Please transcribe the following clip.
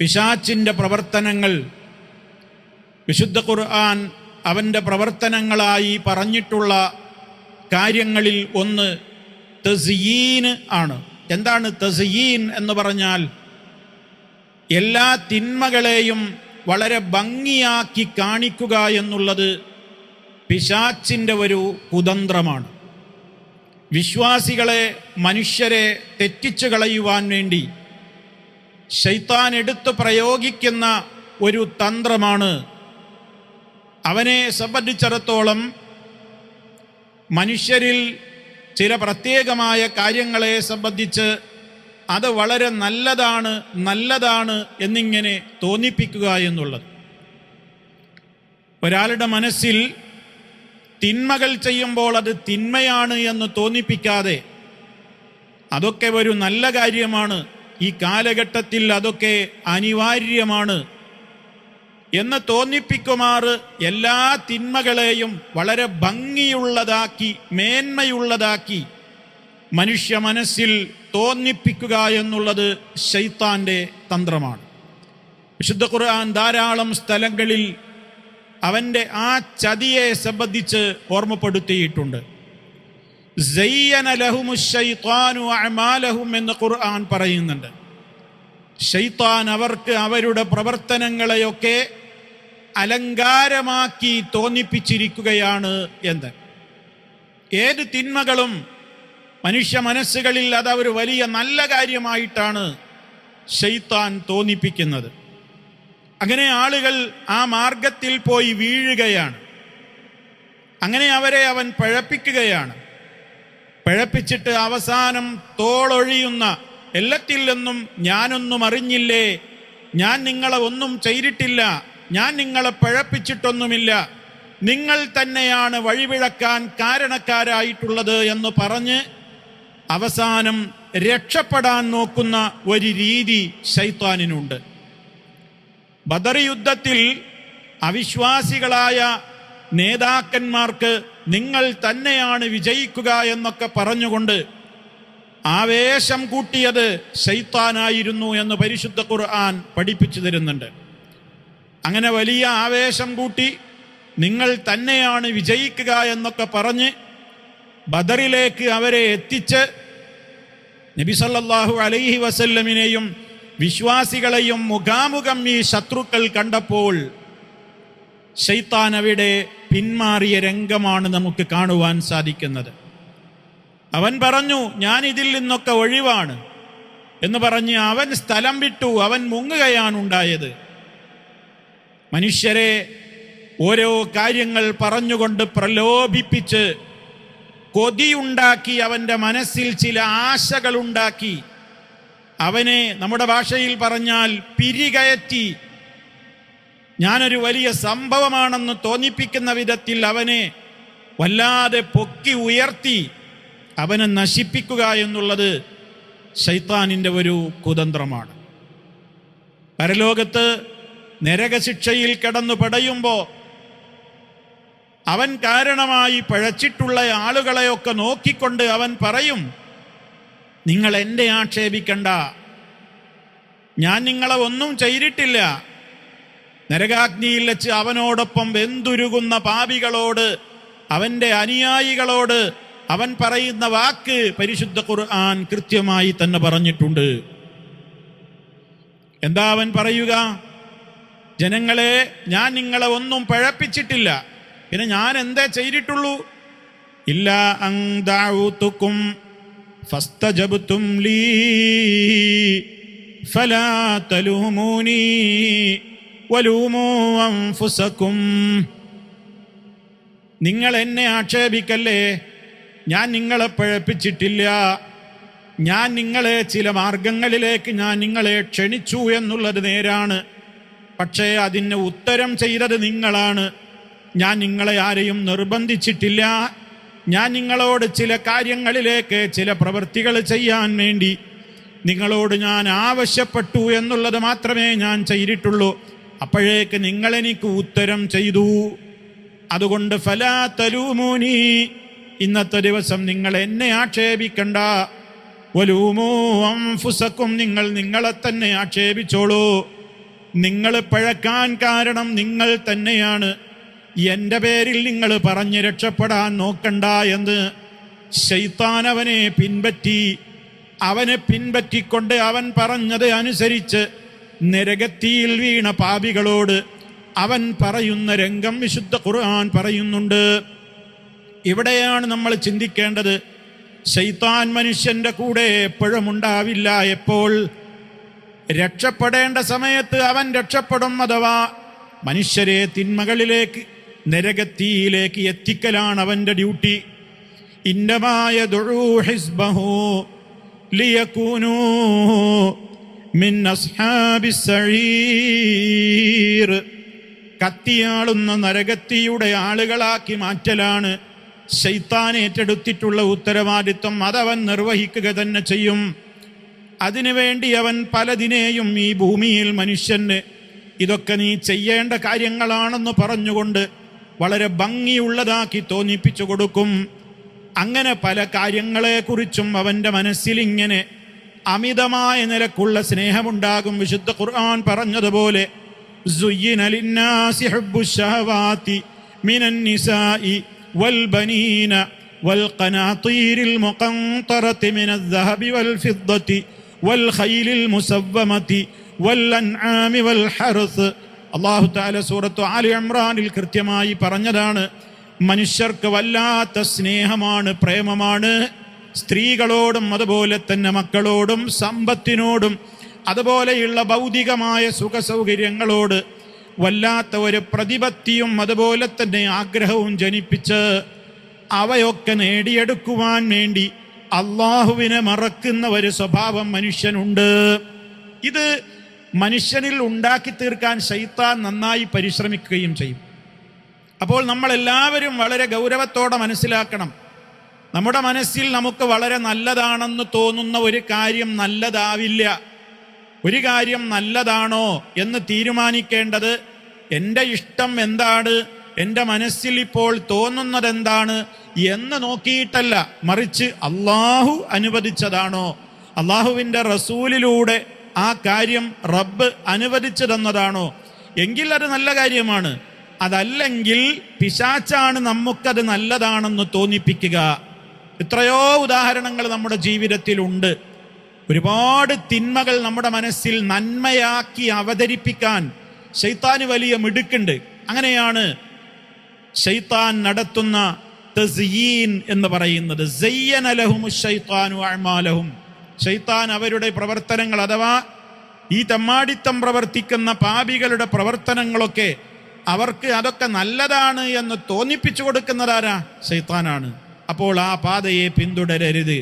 പിശാചിൻ്റെ പ്രവർത്തനങ്ങൾ വിശുദ്ധ ഖുർആൻ അവൻ്റെ പ്രവർത്തനങ്ങളായി പറഞ്ഞിട്ടുള്ള കാര്യങ്ങളിൽ ഒന്ന് തസ്യീൻ ആണ്. എന്താണ് തസ്യീൻ എന്ന് പറഞ്ഞാൽ? എല്ലാ തിന്മകളെയും വളരെ ഭംഗിയാക്കി കാണിക്കുക എന്നുള്ളത് പിശാചിൻ്റെ ഒരു കുതന്ത്രമാണ്. വിശ്വാസികളെ, മനുഷ്യരെ തെറ്റിച്ചു കളയുവാൻ വേണ്ടി ശൈത്താൻ എടുത്ത് പ്രയോഗിക്കുന്ന ഒരു തന്ത്രമാണ്. അവനെ സംബന്ധിച്ചിടത്തോളം മനുഷ്യരിൽ ചില പ്രത്യേകമായ കാര്യങ്ങളെ സംബന്ധിച്ച് അത് വളരെ നല്ലതാണ് എന്നിങ്ങനെ തോന്നിപ്പിക്കുക എന്നുള്ളത്. ഒരാളുടെ മനസ്സിൽ തിന്മകൾ ചെയ്യുമ്പോൾ അത് തിന്മയാണ് എന്ന് തോന്നിപ്പിക്കാതെ അതൊക്കെ ഒരു നല്ല കാര്യമാണ്, ഈ കാലഘട്ടത്തിൽ അതൊക്കെ അനിവാര്യമാണ് എന്ന് തോന്നിപ്പിക്കുമാറ് എല്ലാ തിന്മകളെയും വളരെ ഭംഗിയുള്ളതാക്കി, മേന്മയുള്ളതാക്കി മനുഷ്യ മനസ്സിൽ തോന്നിപ്പിക്കുക എന്നുള്ളത് ശൈത്താന്റെ തന്ത്രമാണ്. വിശുദ്ധ ഖുർആൻ ധാരാളം സ്ഥലങ്ങളിൽ അവൻ്റെ ആ ചതിയെ സംബന്ധിച്ച് ഓർമ്മപ്പെടുത്തിയിട്ടുണ്ട്. സയ്യന ലഹുമുശ് ശൈത്വാനു അഅമാലഹും എന്ന് ഖുർആൻ പറയുന്നുണ്ട്. ശൈത്താൻ അവർക്ക് അവരുടെ പ്രവർത്തനങ്ങളെയൊക്കെ അലങ്കാരമാക്കി തോന്നിപ്പിച്ചിരിക്കുകയാണ് എന്ന്. ഏത് തിന്മകളും മനുഷ്യ മനസ്സുകളിൽ അത് ഒരു വലിയ നല്ല കാര്യമായിട്ടാണ് ശൈത്താൻ തോന്നിപ്പിക്കുന്നത്. അങ്ങനെ ആളുകൾ ആ മാർഗത്തിൽ പോയി വീഴുകയാണ്. അങ്ങനെ അവരെ അവൻ പഴപ്പിക്കുകയാണ്. പഴപ്പിച്ചിട്ട് അവസാനം തോളൊഴിയുന്ന, എല്ലാത്തിൽ നിന്നും ഞാനൊന്നും അറിഞ്ഞില്ലേ, ഞാൻ നിങ്ങളെ ഒന്നും ചെയ്തിട്ടില്ല, ഞാൻ നിങ്ങളെ പഴപ്പിച്ചിട്ടൊന്നുമില്ല, നിങ്ങൾ തന്നെയാണ് വഴിപിഴക്കാൻ കാരണക്കാരായിട്ടുള്ളത് എന്ന് പറഞ്ഞ് അവസാനം രക്ഷപ്പെടാൻ നോക്കുന്ന ഒരു രീതി ശൈത്താനിനുണ്ട്. ബദർ യുദ്ധത്തിൽ അവിശ്വാസികളായ നേതാക്കന്മാർക്ക് നിങ്ങൾ തന്നെയാണ് വിജയിക്കുക എന്നൊക്കെ പറഞ്ഞുകൊണ്ട് ആവേശം കൂട്ടിയത് ശൈത്താനായിരുന്നു എന്ന് പരിശുദ്ധ ഖുർആൻ പഠിപ്പിച്ചു തരുന്നുണ്ട്. അങ്ങനെ വലിയ ആവേശം കൂട്ടി നിങ്ങൾ തന്നെയാണ് വിജയിക്കുക എന്നൊക്കെ പറഞ്ഞ് ബദറിലേക്ക് അവരെ എത്തിച്ച് നബി സല്ലല്ലാഹു അലൈഹി വസല്ലമിനെയും വിശ്വാസികളെയും മുഖാമുഖം ഈ ശത്രുക്കൾ കണ്ടപ്പോൾ ശൈത്താൻ അവിടെ പിന്മാറിയ രംഗമാണ് നമുക്ക് കാണുവാൻ സാധിക്കുന്നത്. അവൻ പറഞ്ഞു, ഞാൻ ഇതിൽ നിന്നൊക്കെ ഒഴിവാണ് എന്ന് പറഞ്ഞ് അവൻ സ്ഥലം വിട്ടു. അവൻ മുങ്ങുകയാണ് ഉണ്ടായത്. മനുഷ്യരെ ഓരോ കാര്യങ്ങൾ പറഞ്ഞുകൊണ്ട് പ്രലോഭിപ്പിച്ച് കൊതിയുണ്ടാക്കി, അവൻ്റെ മനസ്സിൽ ചില ആശകളുണ്ടാക്കി, അവനെ നമ്മുടെ ഭാഷയിൽ പറഞ്ഞാൽ പിരികയറ്റി, ഞാനൊരു വലിയ സംഭവമാണെന്ന് തോന്നിപ്പിക്കുന്ന വിധത്തിൽ അവനെ വല്ലാതെ പൊക്കി ഉയർത്തി അവനെ നശിപ്പിക്കുക എന്നുള്ളത് ശൈത്താനിൻ്റെ ഒരു കുതന്ത്രമാണ്. പരലോകത്ത് നരകശിക്ഷയിൽ കിടന്നു പടയുമ്പോൾ അവൻ കാരണമായി പഴച്ചിട്ടുള്ള ആളുകളെയൊക്കെ നോക്കിക്കൊണ്ട് അവൻ പറയും, നിങ്ങൾ എന്നെ ആക്ഷേപിക്കണ്ട, ഞാൻ നിങ്ങളെ ഒന്നും ചെയ്തിട്ടില്ല. നരകാഗ്നിയിൽ വെച്ച് അവനോടൊപ്പം വെന്തുരുകുന്ന പാപികളോട്, അവൻ്റെ അനുയായികളോട് അവൻ പറയുന്ന വാക്ക് പരിശുദ്ധ ഖുർആൻ കൃത്യമായി തന്നെ പറഞ്ഞിട്ടുണ്ട്. എന്താ അവൻ പറയുക? ജനങ്ങളെ, ഞാൻ നിങ്ങളെ ഒന്നും പഴപ്പിച്ചിട്ടില്ല, പിന്നെ ഞാൻ എന്തേ ചെയ്തിട്ടുള്ളൂ? ഇല്ലാ അൻ ദഅഉതുകും ഫസ്തജബ്തും ലീ ഫലാ തലൂമൂനി വലൂമൂ അൻഫുസകും. നിങ്ങൾ എന്നെ ആക്ഷേപിക്കല്ലേ, ഞാൻ നിങ്ങളെ പഴപ്പിച്ചിട്ടില്ല. ഞാൻ നിങ്ങളെ ചില മാർഗങ്ങളിലേക്ക് ഞാൻ നിങ്ങളെ ക്ഷണിച്ചു എന്നുള്ളത് നേരാണ്. പക്ഷേ അതിന് ഉത്തരം ചെയ്തത് നിങ്ങളാണ്. ഞാൻ നിങ്ങളെ ആരെയും നിർബന്ധിച്ചിട്ടില്ല. ഞാൻ നിങ്ങളോട് ചില കാര്യങ്ങളിലേക്ക്, ചില പ്രവൃത്തികൾ ചെയ്യാൻ വേണ്ടി നിങ്ങളോട് ഞാൻ ആവശ്യപ്പെട്ടു എന്നുള്ളത് മാത്രമേ ഞാൻ ചെയ്തിട്ടുള്ളൂ. അപ്പോഴേക്ക് നിങ്ങളെനിക്ക് ഉത്തരം ചെയ്തു. അതുകൊണ്ട് ഫലാ തലൂമൂനി, ഇന്നത്തെ ദിവസം നിങ്ങൾ എന്നെ ആക്ഷേപിക്കണ്ട. വലൂമൂ അൻഫുസകും, നിങ്ങൾ നിങ്ങളെ തന്നെ ആക്ഷേപിച്ചോളൂ. നിങ്ങൾ പഴക്കാൻ കാരണം നിങ്ങൾ തന്നെയാണ്. എൻ്റെ പേരിൽ നിങ്ങൾ പറഞ്ഞ് രക്ഷപ്പെടാൻ നോക്കണ്ട എന്ന് ശൈത്താൻ അവനെ പിൻപറ്റിക്കൊണ്ട് അവൻ പറഞ്ഞത് അനുസരിച്ച് നരകത്തിയിൽ വീണ പാപികളോട് അവൻ പറയുന്ന രംഗം വിശുദ്ധ ഖുർആൻ പറയുന്നുണ്ട്. ഇവിടെയാണ് നമ്മൾ ചിന്തിക്കേണ്ടത്. ശൈത്താൻ മനുഷ്യന്റെ കൂടെ എപ്പോഴും ഉണ്ടാവില്ല. എപ്പോൾ രക്ഷപ്പെടേണ്ട സമയത്ത് അവൻ രക്ഷപ്പെടും. അഥവാ മനുഷ്യരെ തിന്മകളിലേക്ക്, നരകത്തിയിലേക്ക് എത്തിക്കലാണ് അവന്റെ ഡ്യൂട്ടി. ഇന്നമായ ലിയകൂനൂ മിൻ അസ്ഹാബിസ് സഈർ, കത്തിയാളുന്ന നരകത്തിയുടെ ആളുകളാക്കി മാറ്റലാണ് ശൈത്താൻ ഏറ്റെടുത്തിട്ടുള്ള ഉത്തരവാദിത്വം. അതവൻ നിർവഹിക്കുക തന്നെ ചെയ്യും. അതിനുവേണ്ടി അവൻ പലതിനെയും ഈ ഭൂമിയിൽ മനുഷ്യന് ഇതൊക്കെ നീ ചെയ്യേണ്ട കാര്യങ്ങളാണെന്ന് പറഞ്ഞുകൊണ്ട് വളരെ ഭംഗിയുള്ളതാക്കി തോന്നിപ്പിച്ചു കൊടുക്കും. അങ്ങനെ പല കാര്യങ്ങളെക്കുറിച്ചും അവൻ്റെ മനസ്സിൽ ഇങ്ങനെ അമിതമായ നിലക്കുള്ള സ്നേഹമുണ്ടാകും. വിശുദ്ധ ഖുർആൻ പറഞ്ഞതുപോലെ സുയ്യിന ലിന്നാസി ഹുബ്ബുശ് ശഹവാതി മിനൻ നിസാഇ വൽ ബനീന വൽ ഖനാതീരിൽ മുഖന്തറതി മിനൽ ദഹബി വൽ ഫിദ്ദതി വൽ ഖൈലിൽ മുസവ്വമതി വൽ അൻആമി വൽ ഹർസ്. അല്ലാഹു തആല സൂറത്തു ആലി ഇംറാനിൽ കൃത്യമായി പറഞ്ഞതാണ്, മനുഷ്യർക്ക് വല്ലാത്ത സ്നേഹമാണ്, പ്രേമമാണ് സ്ത്രീകളോടും അതുപോലെ തന്നെ മക്കളോടും സമ്പത്തിനോടും അതുപോലെയുള്ള ഭൗതികമായ സുഖസൗകര്യങ്ങളോട് വല്ലാത്ത ഒരു പ്രതിപത്തിയും അതുപോലെ തന്നെ ആഗ്രഹവും ജനിപ്പിച്ച് അവയൊക്കെ നേടിയെടുക്കുവാൻ വേണ്ടി അള്ളാഹുവിനെ മറക്കുന്ന ഒരു സ്വഭാവം മനുഷ്യനുണ്ട്. ഇത് മനുഷ്യനിൽ ഉണ്ടാക്കി തീർക്കാൻ ശൈത്താൻ നന്നായി പരിശ്രമിക്കുകയും ചെയ്യും. അപ്പോൾ നമ്മളെല്ലാവരും വളരെ ഗൗരവത്തോടെ മനസ്സിലാക്കണം, നമ്മുടെ മനസ്സിൽ നമുക്ക് വളരെ നല്ലതാണെന്ന് തോന്നുന്ന ഒരു കാര്യം നല്ലതാവില്ല. ഒരു കാര്യം നല്ലതാണോ എന്ന് തീരുമാനിക്കേണ്ടത് എൻ്റെ ഇഷ്ടം എന്താണ്, എൻ്റെ മനസ്സിൽ ഇപ്പോൾ തോന്നുന്നത് എന്താണ് എന്ന് നോക്കിയിട്ടല്ല, മറിച്ച് അള്ളാഹു അനുവദിച്ചതാണോ, അള്ളാഹുവിൻ്റെ റസൂലിലൂടെ ആ കാര്യം റബ്ബ് അനുവദിച്ചു തന്നതാണോ എങ്കിൽ അത് നല്ല കാര്യമാണ്. അതല്ലെങ്കിൽ പിശാച്ചാണ് നമുക്കത് നല്ലതാണെന്ന് തോന്നിപ്പിക്കുക. എത്രയോ ഉദാഹരണങ്ങൾ നമ്മുടെ ജീവിതത്തിലുണ്ട്. ഒരുപാട് തിന്മകൾ നമ്മുടെ മനസ്സിൽ നന്മയാക്കി അവതരിപ്പിക്കാൻ ശൈത്താന് വലിയ മിടുക്കുണ്ട്. അങ്ങനെയാണ് ശൈത്താൻ നടത്തുന്ന തസ്യീൻ എന്ന് പറയുന്നത്. സയ്യന ലഹുമുശ് ശൈത്താനു അഅ്മാലഹും, ശൈത്താൻ അവരുടെ പ്രവർത്തനങ്ങൾ അഥവാ ഈ തമ്മാടിത്തം പ്രവർത്തിക്കുന്ന പാപികളുടെ പ്രവർത്തനങ്ങളൊക്കെ അവർക്ക് അതൊക്കെ നല്ലതാണ് എന്ന് തോന്നിപ്പിച്ചു കൊടുക്കുന്നതാരാ? ശൈത്താനാണ്. അപ്പോൾ ആ പാതയെ പിന്തുടരരുത്.